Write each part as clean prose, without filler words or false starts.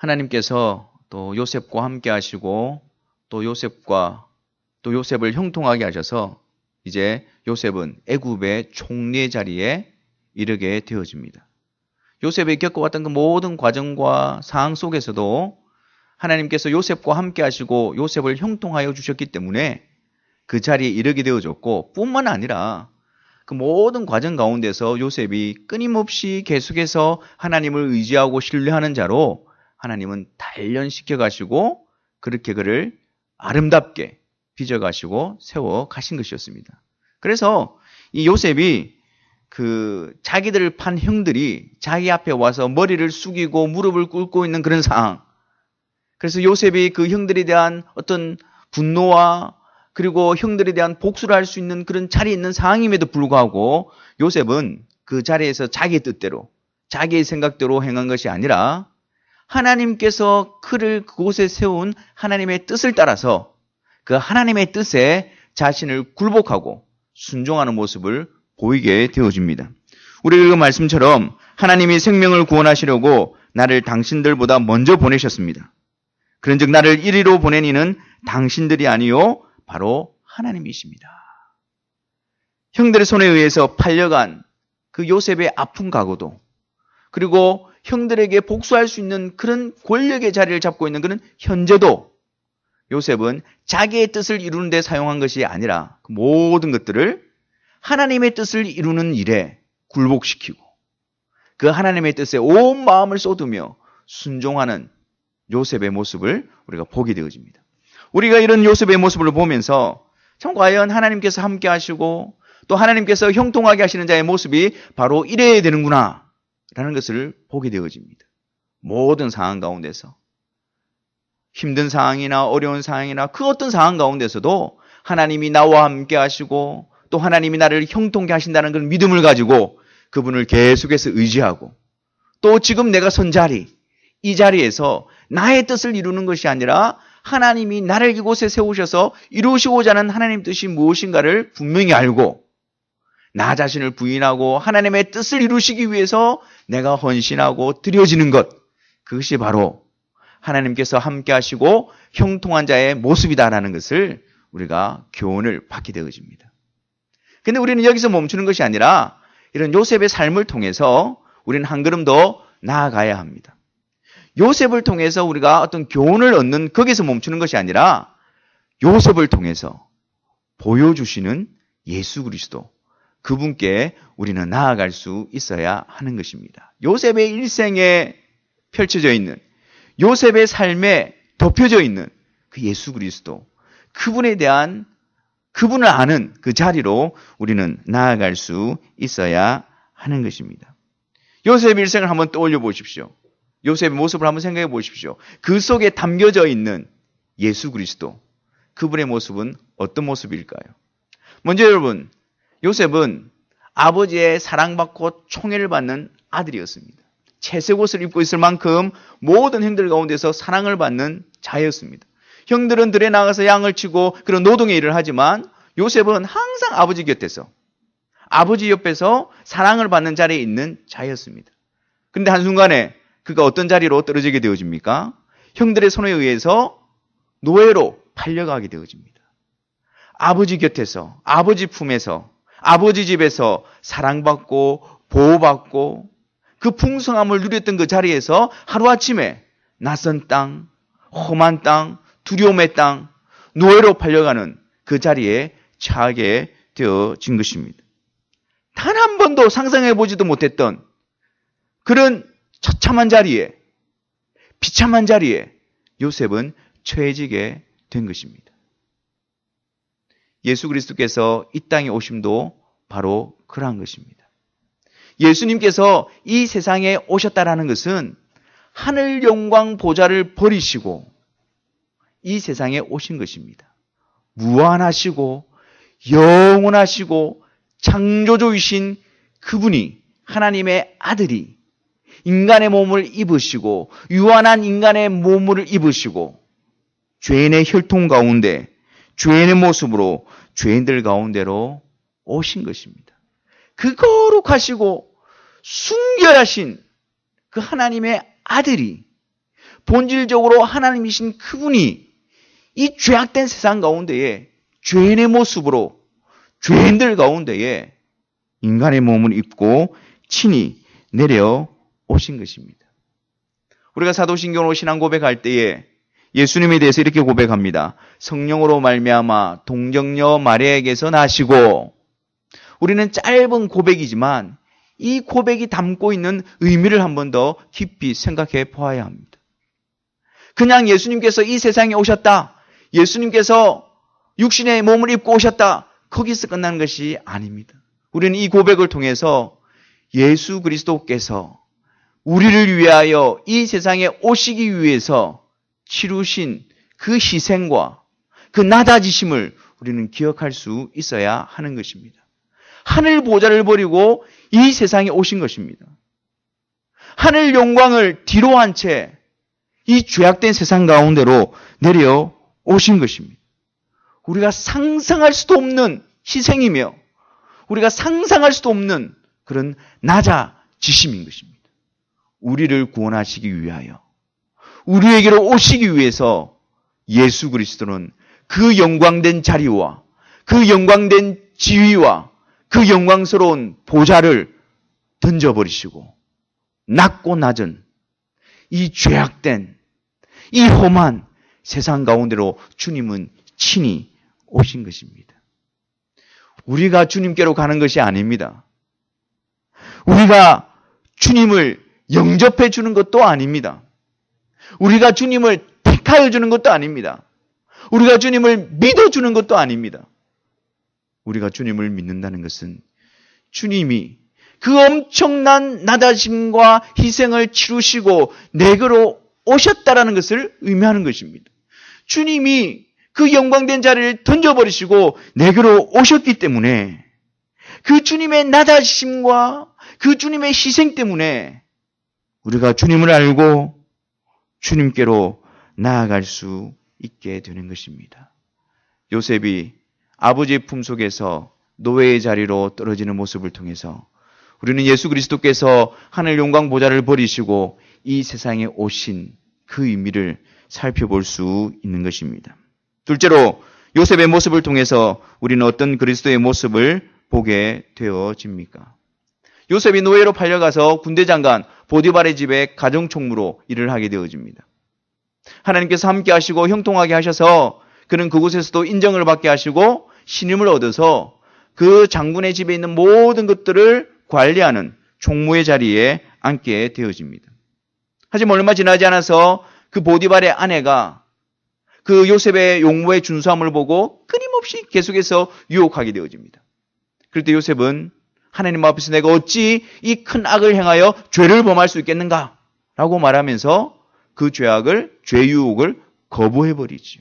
하나님께서 또 요셉과 함께 하시고 또 요셉을 형통하게 하셔서 이제 요셉은 애굽의 총리의 자리에 이르게 되어집니다. 요셉이 겪어왔던 그 모든 과정과 상황 속에서도 하나님께서 요셉과 함께 하시고 요셉을 형통하여 주셨기 때문에 그 자리에 이르게 되어졌고, 뿐만 아니라 그 모든 과정 가운데서 요셉이 끊임없이 계속해서 하나님을 의지하고 신뢰하는 자로 하나님은 단련시켜 가시고 그렇게 그를 아름답게 빚어 가시고 세워 가신 것이었습니다. 그래서 이 요셉이 그 자기들을 판 형들이 자기 앞에 와서 머리를 숙이고 무릎을 꿇고 있는 그런 상황. 그래서 요셉이 그 형들에 대한 어떤 분노와 그리고 형들에 대한 복수를 할 수 있는 그런 자리에 있는 상황임에도 불구하고 요셉은 그 자리에서 자기의 뜻대로, 자기의 생각대로 행한 것이 아니라 하나님께서 그를 그곳에 세운 하나님의 뜻을 따라서 그 하나님의 뜻에 자신을 굴복하고 순종하는 모습을 보이게 되어집니다. 우리 그 말씀처럼 하나님이 생명을 구원하시려고 나를 당신들보다 먼저 보내셨습니다. 그런즉 나를 이리로 보낸 이는 당신들이 아니요 바로 하나님이십니다. 형들의 손에 의해서 팔려간 그 요셉의 아픈 각오도, 그리고 형들에게 복수할 수 있는 그런 권력의 자리를 잡고 있는 그런 현재도 요셉은 자기의 뜻을 이루는 데 사용한 것이 아니라 그 모든 것들을 하나님의 뜻을 이루는 일에 굴복시키고 그 하나님의 뜻에 온 마음을 쏟으며 순종하는 요셉의 모습을 우리가 보게 되어집니다. 우리가 이런 요셉의 모습을 보면서 참 과연 하나님께서 함께 하시고 또 하나님께서 형통하게 하시는 자의 모습이 바로 이래야 되는구나 라는 것을 보게 되어집니다. 모든 상황 가운데서 힘든 상황이나 어려운 상황이나 그 어떤 상황 가운데서도 하나님이 나와 함께 하시고 또 하나님이 나를 형통케 하신다는 그런 믿음을 가지고 그분을 계속해서 의지하고 또 지금 내가 선 자리, 이 자리에서 나의 뜻을 이루는 것이 아니라 하나님이 나를 이곳에 세우셔서 이루시고자 하는 하나님 뜻이 무엇인가를 분명히 알고 나 자신을 부인하고 하나님의 뜻을 이루시기 위해서 내가 헌신하고 드려지는 것, 그것이 바로 하나님께서 함께 하시고 형통한 자의 모습이다라는 것을 우리가 교훈을 받게 되어집니다. 근데 우리는 여기서 멈추는 것이 아니라 이런 요셉의 삶을 통해서 우리는 한 걸음 더 나아가야 합니다. 요셉을 통해서 우리가 어떤 교훈을 얻는 거기서 멈추는 것이 아니라 요셉을 통해서 보여주시는 예수 그리스도, 그분께 우리는 나아갈 수 있어야 하는 것입니다. 요셉의 일생에 펼쳐져 있는, 요셉의 삶에 덮여져 있는 그 예수 그리스도, 그분에 대한, 그분을 아는 그 자리로 우리는 나아갈 수 있어야 하는 것입니다. 요셉의 일생을 한번 떠올려 보십시오. 요셉의 모습을 한번 생각해 보십시오. 그 속에 담겨져 있는 예수 그리스도, 그분의 모습은 어떤 모습일까요? 먼저 여러분, 요셉은 아버지의 사랑받고 총애를 받는 아들이었습니다. 채색 옷을 입고 있을 만큼 모든 형들 가운데서 사랑을 받는 자였습니다. 형들은 들에 나가서 양을 치고 그런 노동의 일을 하지만 요셉은 항상 아버지 곁에서, 아버지 옆에서 사랑을 받는 자리에 있는 자였습니다. 그런데 한순간에 그가 어떤 자리로 떨어지게 되어집니까? 형들의 손에 의해서 노예로 팔려가게 되어집니다. 아버지 곁에서, 아버지 품에서, 아버지 집에서 사랑받고 보호받고 그 풍성함을 누렸던 그 자리에서 하루아침에 낯선 땅, 험한 땅, 두려움의 땅, 노예로 팔려가는 그 자리에 처하게 되어진 것입니다. 단 한 번도 상상해보지도 못했던 그런 처참한 자리에, 비참한 자리에 요셉은 처해지게 된 것입니다. 예수 그리스도께서 이 땅에 오심도 바로 그러한 것입니다. 예수님께서 이 세상에 오셨다라는 것은 하늘 영광 보좌를 버리시고 이 세상에 오신 것입니다. 무한하시고 영원하시고 창조주이신 그분이, 하나님의 아들이 인간의 몸을 입으시고 유한한 인간의 몸을 입으시고 죄인의 혈통 가운데 죄인의 모습으로 죄인들 가운데로 오신 것입니다. 그 거룩하시고 순결하신 그 하나님의 아들이 본질적으로 하나님이신 그분이 이 죄악된 세상 가운데에 죄인의 모습으로 죄인들 가운데에 인간의 몸을 입고 친히 내려오신 것입니다. 우리가 사도신경으로 신앙 고백할 때에 예수님에 대해서 이렇게 고백합니다. 성령으로 말미암아 동정녀 마리아에게서 나시고, 우리는 짧은 고백이지만 이 고백이 담고 있는 의미를 한 번 더 깊이 생각해 보아야 합니다. 그냥 예수님께서 이 세상에 오셨다, 예수님께서 육신의 몸을 입고 오셨다, 거기서 끝나는 것이 아닙니다. 우리는 이 고백을 통해서 예수 그리스도께서 우리를 위하여 이 세상에 오시기 위해서 치루신 그 희생과 그 낮아지심을 우리는 기억할 수 있어야 하는 것입니다. 하늘 보좌를 버리고 이 세상에 오신 것입니다. 하늘 영광을 뒤로 한 채 이 죄악된 세상 가운데로 내려오신 것입니다. 우리가 상상할 수도 없는 희생이며 우리가 상상할 수도 없는 그런 낮아지심인 것입니다. 우리를 구원하시기 위하여, 우리에게로 오시기 위해서 예수 그리스도는 그 영광된 자리와 그 영광된 지위와 그 영광스러운 보좌를 던져버리시고 낮고 낮은 이 죄악된 이 험한 세상 가운데로 주님은 친히 오신 것입니다. 우리가 주님께로 가는 것이 아닙니다. 우리가 주님을 영접해 주는 것도 아닙니다. 우리가 주님을 택하여 주는 것도 아닙니다. 우리가 주님을 믿어주는 것도 아닙니다. 우리가 주님을 믿는다는 것은 주님이 그 엄청난 낮아짐과 희생을 치루시고 내게로 오셨다라는 것을 의미하는 것입니다. 주님이 그 영광된 자리를 던져버리시고 내게로 오셨기 때문에 그 주님의 낮아지심과 그 주님의 희생 때문에 우리가 주님을 알고 주님께로 나아갈 수 있게 되는 것입니다. 요셉이 아버지의 품속에서 노예의 자리로 떨어지는 모습을 통해서 우리는 예수 그리스도께서 하늘 영광 보좌를 버리시고 이 세상에 오신 그 의미를 살펴볼 수 있는 것입니다. 둘째로 요셉의 모습을 통해서 우리는 어떤 그리스도의 모습을 보게 되어집니까? 요셉이 노예로 팔려가서 군대장관 보디발의 집에 가정총무로 일을 하게 되어집니다. 하나님께서 함께 하시고 형통하게 하셔서 그는 그곳에서도 인정을 받게 하시고 신임을 얻어서 그 장군의 집에 있는 모든 것들을 관리하는 총무의 자리에 앉게 되어집니다. 하지만 얼마 지나지 않아서 그 보디발의 아내가 그 요셉의 용모의 준수함을 보고 끊임없이 계속해서 유혹하게 되어집니다. 그럴 때 요셉은 하나님 앞에서 내가 어찌 이 큰 악을 행하여 죄를 범할 수 있겠는가? 라고 말하면서 그 죄 유혹을 거부해버리죠.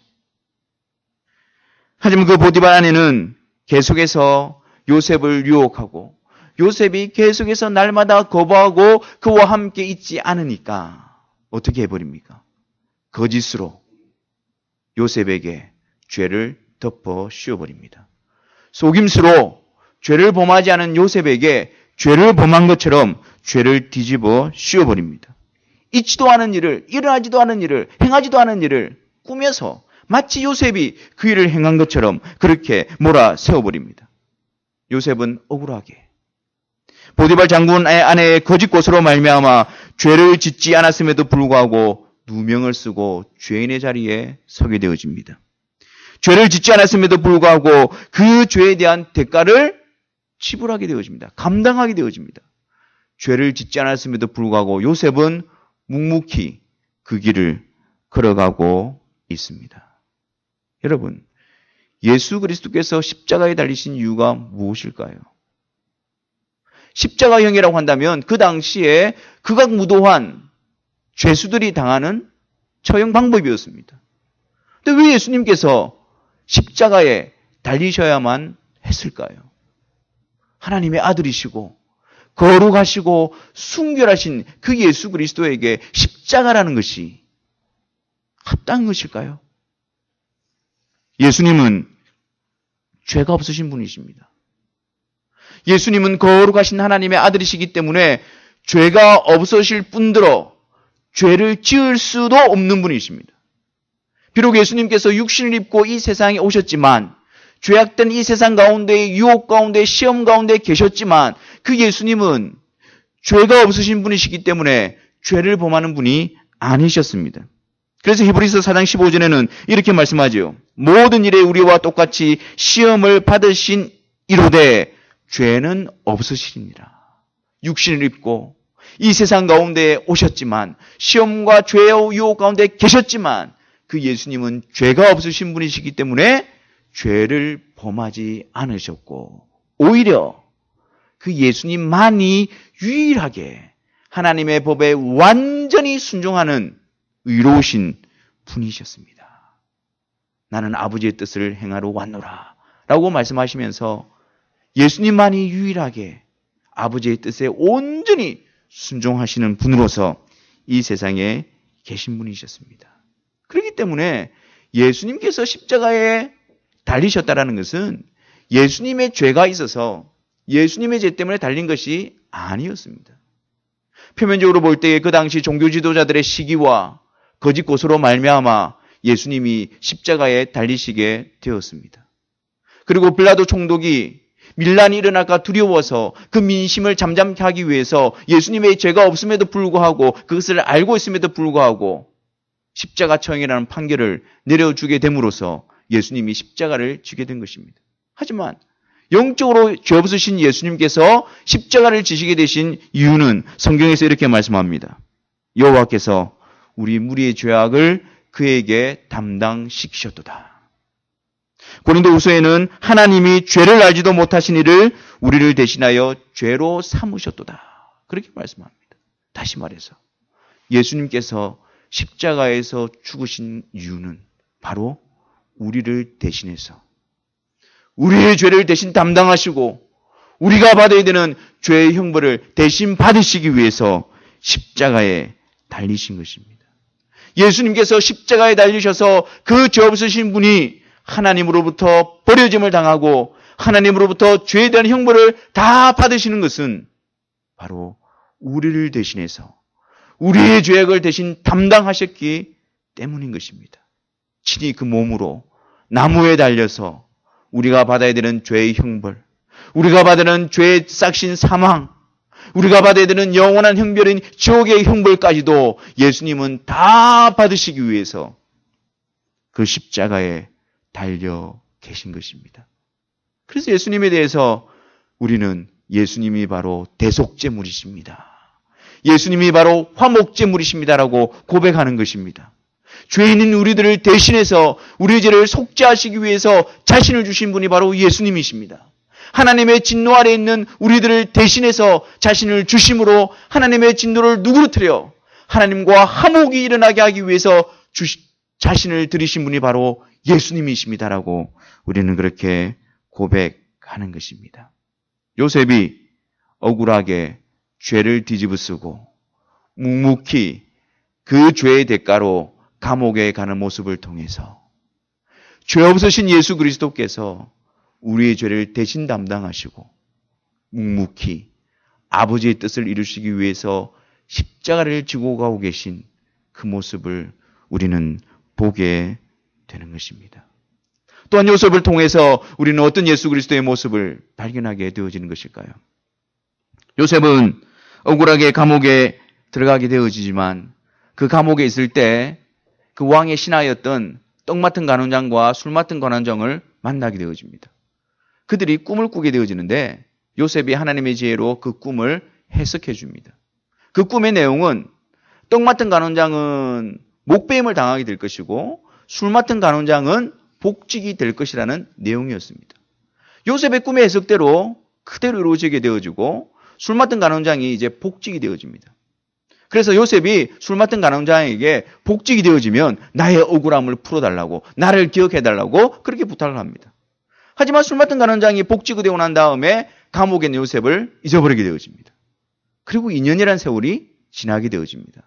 하지만 그 보디발 아내는 계속해서 요셉을 유혹하고 요셉이 계속해서 날마다 거부하고 그와 함께 있지 않으니까 어떻게 해버립니까? 거짓으로 요셉에게 죄를 덮어 씌워버립니다. 속임수로 죄를 범하지 않은 요셉에게 죄를 범한 것처럼 죄를 뒤집어 씌워버립니다. 있지도 않은 일을, 일어나지도 않은 일을, 행하지도 않은 일을 꾸며서 마치 요셉이 그 일을 행한 것처럼 그렇게 몰아세워버립니다. 요셉은 억울하게 보디발 장군의 아내의 거짓 고소로 말미암아 죄를 짓지 않았음에도 불구하고 누명을 쓰고 죄인의 자리에 서게 되어집니다. 죄를 짓지 않았음에도 불구하고 그 죄에 대한 대가를 지불하게 되어집니다. 감당하게 되어집니다. 죄를 짓지 않았음에도 불구하고 요셉은 묵묵히 그 길을 걸어가고 있습니다. 여러분, 예수 그리스도께서 십자가에 달리신 이유가 무엇일까요? 십자가형이라고 한다면 그 당시에 극악무도한 죄수들이 당하는 처형 방법이었습니다. 근데 왜 예수님께서 십자가에 달리셔야만 했을까요? 하나님의 아들이시고 거룩하시고 순결하신 그 예수 그리스도에게 십자가라는 것이 합당한 것일까요? 예수님은 죄가 없으신 분이십니다. 예수님은 거룩하신 하나님의 아들이시기 때문에 죄가 없으실 뿐더러 죄를 지을 수도 없는 분이십니다. 비록 예수님께서 육신을 입고 이 세상에 오셨지만 죄악된 이 세상 가운데 유혹 가운데 시험 가운데 계셨지만 그 예수님은 죄가 없으신 분이시기 때문에 죄를 범하는 분이 아니셨습니다. 그래서 히브리서 4장 15절에는 이렇게 말씀하죠. 모든 일에 우리와 똑같이 시험을 받으신 이로되 죄는 없으시니라. 육신을 입고 이 세상 가운데 오셨지만 시험과 죄와 유혹 가운데 계셨지만 그 예수님은 죄가 없으신 분이시기 때문에 죄를 범하지 않으셨고 오히려 그 예수님만이 유일하게 하나님의 법에 완전히 순종하는 의로우신 분이셨습니다. 나는 아버지의 뜻을 행하러 왔노라 라고 말씀하시면서 예수님만이 유일하게 아버지의 뜻에 온전히 순종하시는 분으로서 이 세상에 계신 분이셨습니다. 그렇기 때문에 예수님께서 십자가에 달리셨다라는 것은 예수님의 죄가 있어서 예수님의 죄 때문에 달린 것이 아니었습니다. 표면적으로 볼 때 그 당시 종교 지도자들의 시기와 거짓 고소로 말미암아 예수님이 십자가에 달리시게 되었습니다. 그리고 빌라도 총독이 밀란이 일어날까 두려워서 그 민심을 잠잠케 하기 위해서 예수님의 죄가 없음에도 불구하고 그것을 알고 있음에도 불구하고 십자가처형이라는 판결을 내려주게 됨으로써 예수님이 십자가를 지게 된 것입니다. 하지만 영적으로 죄 없으신 예수님께서 십자가를 지시게 되신 이유는 성경에서 이렇게 말씀합니다. 여호와께서 우리 무리의 죄악을 그에게 담당시키셨도다. 고린도후서에는 하나님이 죄를 알지도 못하신 이를 우리를 대신하여 죄로 삼으셨도다. 그렇게 말씀합니다. 다시 말해서 예수님께서 십자가에서 죽으신 이유는 바로 우리를 대신해서 우리의 죄를 대신 담당하시고 우리가 받아야 되는 죄의 형벌을 대신 받으시기 위해서 십자가에 달리신 것입니다. 예수님께서 십자가에 달리셔서 그 죄 없으신 분이 하나님으로부터 버려짐을 당하고 하나님으로부터 죄에 대한 형벌을 다 받으시는 것은 바로 우리를 대신해서 우리의 죄악을 대신 담당하셨기 때문인 것입니다. 친히 그 몸으로 나무에 달려서 우리가 받아야 되는 죄의 형벌, 우리가 받아야 되는 죄의 싹신 사망, 우리가 받아야 되는 영원한 형벌인 지옥의 형벌까지도 예수님은 다 받으시기 위해서 그 십자가에 달려 계신 것입니다. 그래서 예수님에 대해서 우리는 예수님이 바로 대속제물이십니다. 예수님이 바로 화목제물이십니다라고 고백하는 것입니다. 죄인인 우리들을 대신해서 우리의 죄를 속죄하시기 위해서 자신을 주신 분이 바로 예수님이십니다. 하나님의 진노 아래 있는 우리들을 대신해서 자신을 주심으로 하나님의 진노를 누그러뜨려 하나님과 화목이 일어나게 하기 위해서 자신을 들이신 분이 바로 예수님이십니다라고 우리는 그렇게 고백하는 것입니다. 요셉이 억울하게 죄를 뒤집어쓰고 묵묵히 그 죄의 대가로 감옥에 가는 모습을 통해서 죄 없으신 예수 그리스도께서 우리의 죄를 대신 담당하시고 묵묵히 아버지의 뜻을 이루시기 위해서 십자가를 지고 가고 계신 그 모습을 우리는 보게 되는 것입니다. 또한 요셉을 통해서 우리는 어떤 예수 그리스도의 모습을 발견하게 되어지는 것일까요? 요셉은 억울하게 감옥에 들어가게 되어지지만 그 감옥에 있을 때 그 왕의 신하였던 떡 맡은 간원장과 술 맡은 간원장을 만나게 되어집니다. 그들이 꿈을 꾸게 되어지는데 요셉이 하나님의 지혜로 그 꿈을 해석해 줍니다. 그 꿈의 내용은 떡 맡은 간원장은 목배임을 당하게 될 것이고 술 맡은 간원장은 복직이 될 것이라는 내용이었습니다. 요셉의 꿈의 해석대로 그대로 이루어지게 되어지고 술 맡은 간원장이 이제 복직이 되어집니다. 그래서 요셉이 술 맡은 간원장에게 복직이 되어지면 나의 억울함을 풀어달라고, 나를 기억해달라고 그렇게 부탁을 합니다. 하지만 술 맡은 간원장이 복직이 되고 난 다음에 감옥에 있는 요셉을 잊어버리게 되어집니다. 그리고 2년이라는 세월이 지나게 되어집니다.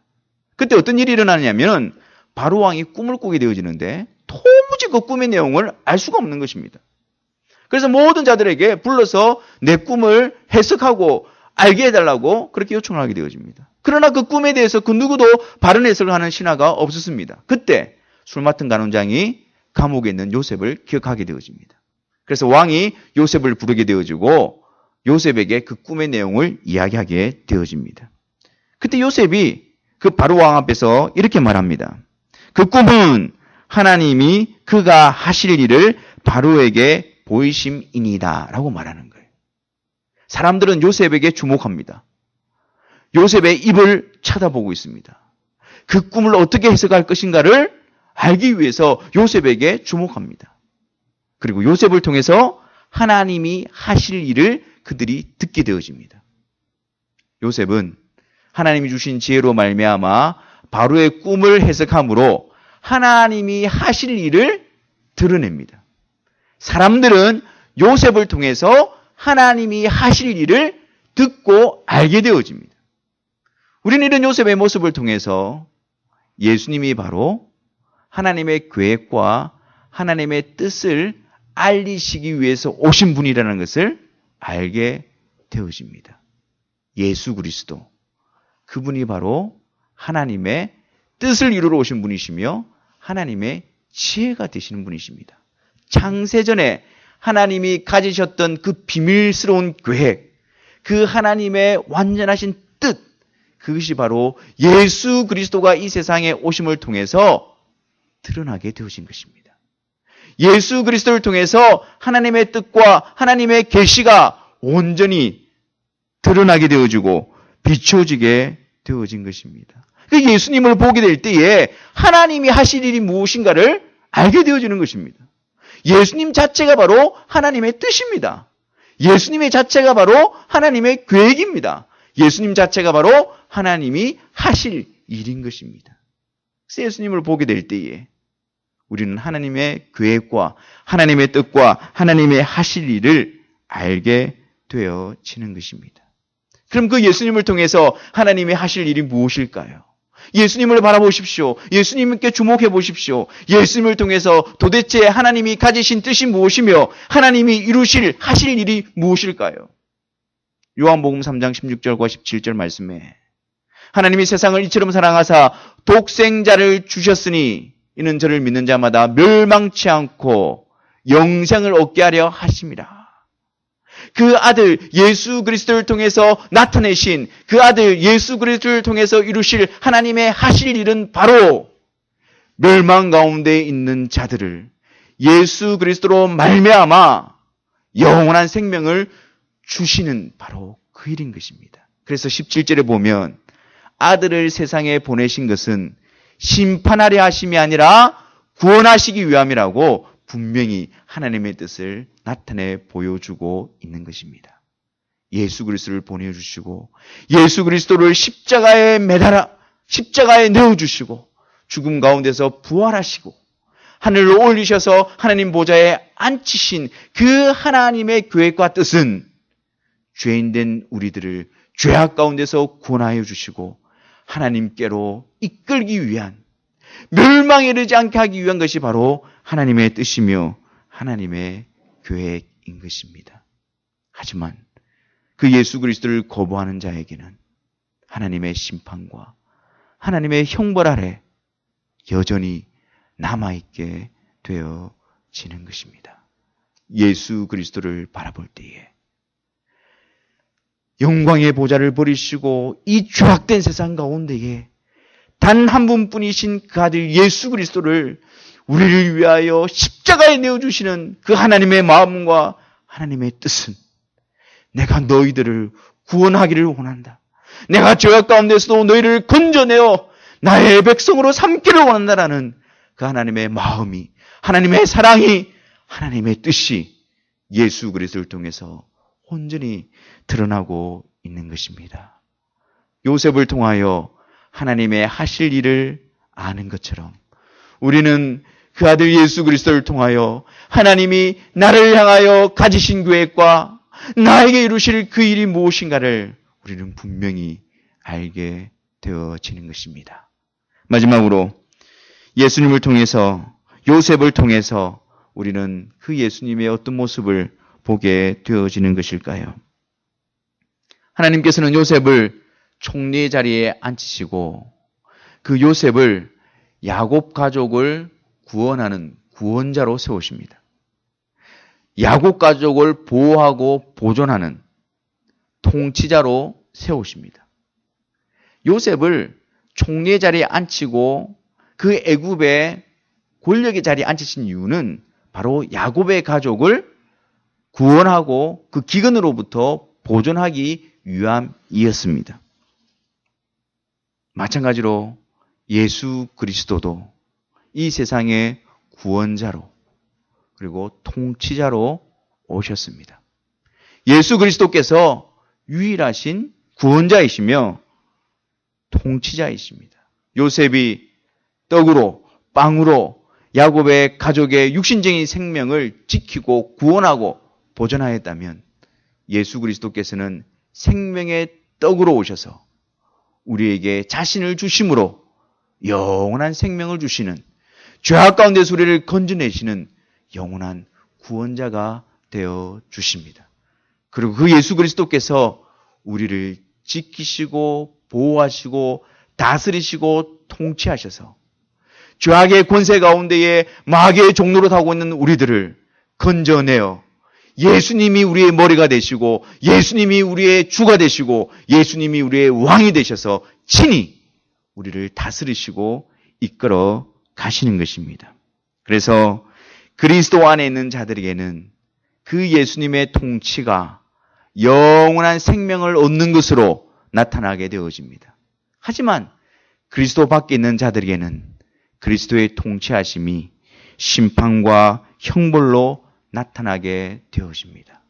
그때 어떤 일이 일어나냐면 바로 왕이 꿈을 꾸게 되어지는데 도무지 그 꿈의 내용을 알 수가 없는 것입니다. 그래서 모든 자들에게 불러서 내 꿈을 해석하고 알게 해달라고 그렇게 요청을 하게 되어집니다. 그러나 그 꿈에 대해서 그 누구도 바른 해석을 하는 신하가 없었습니다. 그때 술 맡은 간원장이 감옥에 있는 요셉을 기억하게 되어집니다. 그래서 왕이 요셉을 부르게 되어지고 요셉에게 그 꿈의 내용을 이야기하게 되어집니다. 그때 요셉이 그 바로 왕 앞에서 이렇게 말합니다. 그 꿈은 하나님이 그가 하실 일을 바로에게 보이심이니다 라고 말하는 거예요. 사람들은 요셉에게 주목합니다. 요셉의 입을 쳐다보고 있습니다. 그 꿈을 어떻게 해석할 것인가를 알기 위해서 요셉에게 주목합니다. 그리고 요셉을 통해서 하나님이 하실 일을 그들이 듣게 되어집니다. 요셉은 하나님이 주신 지혜로 말미암아 바로의 꿈을 해석함으로 하나님이 하실 일을 드러냅니다. 사람들은 요셉을 통해서 하나님이 하실 일을 듣고 알게 되어집니다. 우리는 이런 요셉의 모습을 통해서 예수님이 바로 하나님의 계획과 하나님의 뜻을 알리시기 위해서 오신 분이라는 것을 알게 되어집니다. 예수 그리스도, 그분이 바로 하나님의 뜻을 이루러 오신 분이시며 하나님의 지혜가 되시는 분이십니다. 창세전에 하나님이 가지셨던 그 비밀스러운 계획, 그 하나님의 완전하신 뜻, 그것이 바로 예수 그리스도가 이 세상에 오심을 통해서 드러나게 되어진 것입니다. 예수 그리스도를 통해서 하나님의 뜻과 하나님의 계시가 온전히 드러나게 되어지고 비춰지게 되어진 것입니다. 그 예수님을 보게 될 때에 하나님이 하실 일이 무엇인가를 알게 되어지는 것입니다. 예수님 자체가 바로 하나님의 뜻입니다. 예수님의 자체가 바로 하나님의 계획입니다. 예수님 자체가 바로 하나님이 하실 일인 것입니다. 그래서 예수님을 보게 될 때에 우리는 하나님의 계획과 하나님의 뜻과 하나님의 하실 일을 알게 되어지는 것입니다. 그럼 그 예수님을 통해서 하나님이 하실 일이 무엇일까요? 예수님을 바라보십시오. 예수님께 주목해 보십시오. 예수님을 통해서 도대체 하나님이 가지신 뜻이 무엇이며 하나님이 이루실 하실 일이 무엇일까요? 요한복음 3장 16절과 17절 말씀에 하나님이 세상을 이처럼 사랑하사 독생자를 주셨으니 이는 저를 믿는 자마다 멸망치 않고 영생을 얻게 하려 하심이라. 그 아들 예수 그리스도를 통해서 나타내신 그 아들 예수 그리스도를 통해서 이루실 하나님의 하실 일은 바로 멸망 가운데 있는 자들을 예수 그리스도로 말미암아 영원한 생명을 주시는 바로 그 일인 것입니다. 그래서 17절에 보면 아들을 세상에 보내신 것은 심판하려 하심이 아니라 구원하시기 위함이라고 분명히 하나님의 뜻을 나타내 보여주고 있는 것입니다. 예수 그리스도를 보내주시고 예수 그리스도를 십자가에 내어주시고 죽음 가운데서 부활하시고 하늘로 올리셔서 하나님 보좌에 앉히신 그 하나님의 계획과 뜻은 죄인된 우리들을 죄악 가운데서 구원하여 주시고 하나님께로 이끌기 위한 멸망에 이르지 않게 하기 위한 것이 바로 하나님의 뜻이며 하나님의 계획인 것입니다. 하지만 그 예수 그리스도를 거부하는 자에게는 하나님의 심판과 하나님의 형벌 아래 여전히 남아있게 되어지는 것입니다. 예수 그리스도를 바라볼 때에 영광의 보좌를 버리시고 이 죄악된 세상 가운데에 단 한 분뿐이신 그 아들 예수 그리스도를 우리를 위하여 십자가에 내어주시는 그 하나님의 마음과 하나님의 뜻은 내가 너희들을 구원하기를 원한다. 내가 죄악 가운데서도 너희를 건져내어 나의 백성으로 삼기를 원한다라는 그 하나님의 마음이, 하나님의 사랑이, 하나님의 뜻이 예수 그리스도를 통해서 온전히 드러나고 있는 것입니다. 요셉을 통하여 하나님의 하실 일을 아는 것처럼 우리는 그 아들 예수 그리스도를 통하여 하나님이 나를 향하여 가지신 계획과 나에게 이루실 그 일이 무엇인가를 우리는 분명히 알게 되어지는 것입니다. 마지막으로 예수님을 통해서, 요셉을 통해서 우리는 그 예수님의 어떤 모습을 보게 되어지는 것일까요? 하나님께서는 요셉을 총리의 자리에 앉히시고 그 요셉을 야곱 가족을 구원하는 구원자로 세우십니다. 야곱 가족을 보호하고 보존하는 통치자로 세우십니다. 요셉을 총리의 자리에 앉히고 그 애굽의 권력의 자리에 앉히신 이유는 바로 야곱의 가족을 구원하고 그 기근으로부터 보존하기 위함이었습니다. 마찬가지로 예수 그리스도도 이 세상의 구원자로 그리고 통치자로 오셨습니다. 예수 그리스도께서 유일하신 구원자이시며 통치자이십니다. 요셉이 떡으로 빵으로 야곱의 가족의 육신적인 생명을 지키고 구원하고 보존하였다면 예수 그리스도께서는 생명의 떡으로 오셔서 우리에게 자신을 주심으로 영원한 생명을 주시는 죄악 가운데서 우리를 건져내시는 영원한 구원자가 되어 주십니다. 그리고 그 예수 그리스도께서 우리를 지키시고 보호하시고 다스리시고 통치하셔서 죄악의 권세 가운데에 마귀의 종로로 타고 있는 우리들을 건져내어 예수님이 우리의 머리가 되시고 예수님이 우리의 주가 되시고 예수님이 우리의 왕이 되셔서 친히 우리를 다스리시고 이끌어 가시는 것입니다. 그래서 그리스도 안에 있는 자들에게는 그 예수님의 통치가 영원한 생명을 얻는 것으로 나타나게 되어집니다. 하지만 그리스도 밖에 있는 자들에게는 그리스도의 통치하심이 심판과 형벌로 나타나게 되어집니다.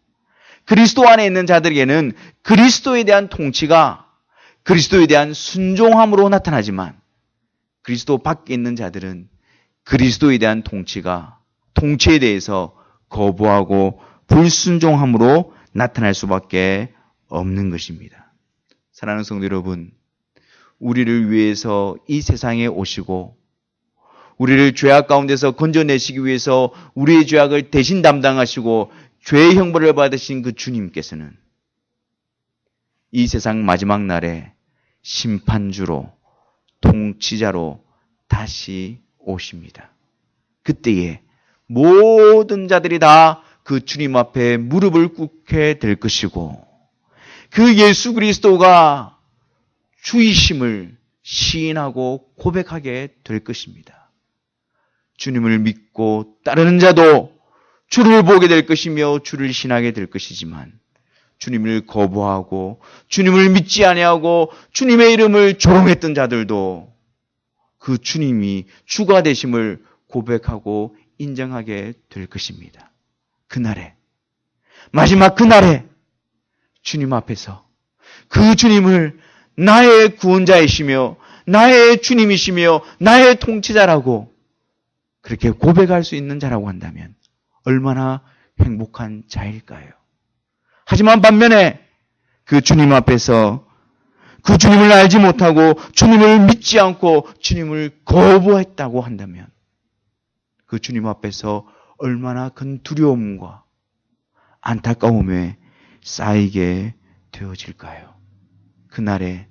그리스도 안에 있는 자들에게는 그리스도에 대한 통치가 그리스도에 대한 순종함으로 나타나지만 그리스도 밖에 있는 자들은 그리스도에 대한 통치에 대해서 거부하고 불순종함으로 나타날 수밖에 없는 것입니다. 사랑하는 성도 여러분, 우리를 위해서 이 세상에 오시고 우리를 죄악 가운데서 건져내시기 위해서 우리의 죄악을 대신 담당하시고 죄의 형벌을 받으신 그 주님께서는 이 세상 마지막 날에 심판주로 통치자로 다시 오십니다. 그때에 모든 자들이 다 그 주님 앞에 무릎을 꿇게 될 것이고 그 예수 그리스도가 주이심을 시인하고 고백하게 될 것입니다. 주님을 믿고 따르는 자도 주를 보게 될 것이며 주를 신하게 될 것이지만 주님을 거부하고 주님을 믿지 아니하고 주님의 이름을 조롱했던 자들도 그 주님이 주가 되심을 고백하고 인정하게 될 것입니다. 그날에 마지막 그날에 주님 앞에서 그 주님을 나의 구원자이시며 나의 주님이시며 나의 통치자라고 그렇게 고백할 수 있는 자라고 한다면 얼마나 행복한 자일까요? 하지만 반면에 그 주님 앞에서 그 주님을 알지 못하고 주님을 믿지 않고 주님을 거부했다고 한다면 그 주님 앞에서 얼마나 큰 두려움과 안타까움에 쌓이게 되어질까요? 그날에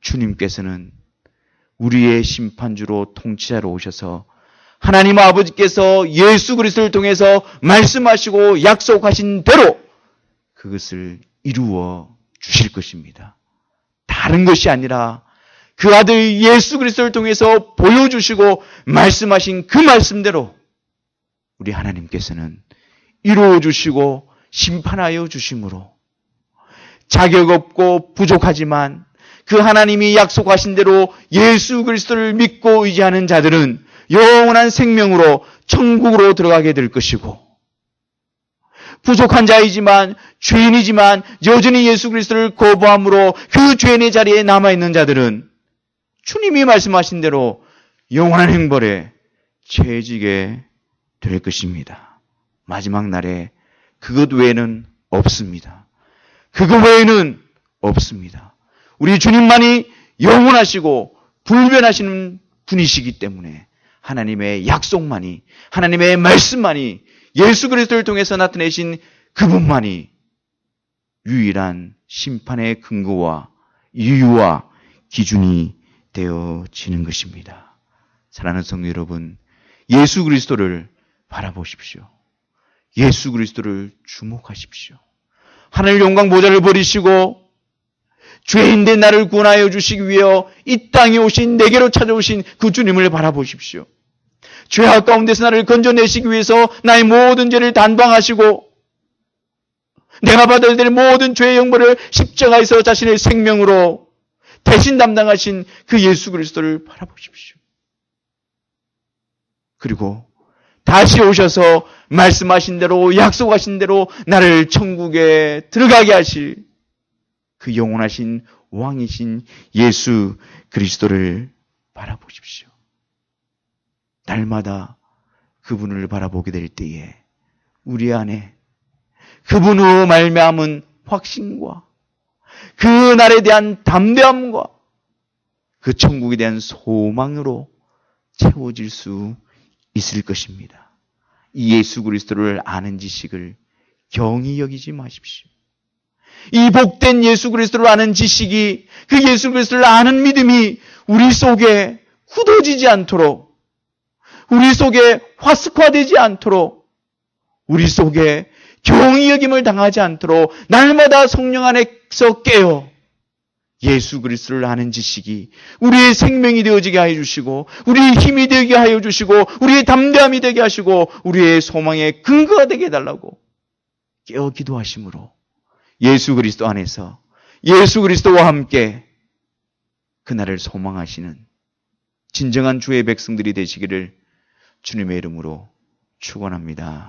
주님께서는 우리의 심판주로 통치자로 오셔서 하나님 아버지께서 예수 그리스도를 통해서 말씀하시고 약속하신 대로 그것을 이루어 주실 것입니다. 다른 것이 아니라 그 아들 예수 그리스도를 통해서 보여주시고 말씀하신 그 말씀대로 우리 하나님께서는 이루어 주시고 심판하여 주심으로 자격 없고 부족하지만 그 하나님이 약속하신 대로 예수 그리스도를 믿고 의지하는 자들은 영원한 생명으로 천국으로 들어가게 될 것이고 부족한 자이지만 죄인이지만 여전히 예수 그리스도를 거부함으로 그 죄인의 자리에 남아있는 자들은 주님이 말씀하신 대로 영원한 형벌에 처해지게 될 것입니다. 마지막 날에 그것 외에는 없습니다. 그것 외에는 없습니다. 우리 주님만이 영원하시고 불변하시는 분이시기 때문에 하나님의 약속만이 하나님의 말씀만이 예수 그리스도를 통해서 나타내신 그분만이 유일한 심판의 근거와 이유와 기준이 되어지는 것입니다. 사랑하는 성도 여러분, 예수 그리스도를 바라보십시오. 예수 그리스도를 주목하십시오. 하늘 영광 보좌를 버리시고 죄인된 나를 구원하여 주시기 위해 이 땅에 오신, 내게로 찾아오신 그 주님을 바라보십시오. 죄악 가운데서 나를 건져내시기 위해서 나의 모든 죄를 담당하시고 내가 받아야 될 모든 죄의 형벌을 십자가에서 자신의 생명으로 대신 담당하신 그 예수 그리스도를 바라보십시오. 그리고 다시 오셔서 말씀하신 대로, 약속하신 대로 나를 천국에 들어가게 하실 그 영원하신 왕이신 예수 그리스도를 바라보십시오. 날마다 그분을 바라보게 될 때에 우리 안에 그분으로 말미암은 확신과 그 날에 대한 담대함과 그 천국에 대한 소망으로 채워질 수 있을 것입니다. 이 예수 그리스도를 아는 지식을 경히 여기지 마십시오. 이 복된 예수 그리스도를 아는 지식이, 그 예수 그리스도를 아는 믿음이 우리 속에 굳어지지 않도록, 우리 속에 화석화되지 않도록, 우리 속에 경히 여김을 당하지 않도록 날마다 성령 안에서 깨어 예수 그리스도를 아는 지식이 우리의 생명이 되어지게 하여 주시고, 우리의 힘이 되게 하여 주시고, 우리의 담대함이 되게 하시고, 우리의 소망의 근거가 되게 해달라고 깨어 기도하심으로 예수 그리스도 안에서 예수 그리스도와 함께 그날을 소망하시는 진정한 주의 백성들이 되시기를 주님의 이름으로 축원합니다.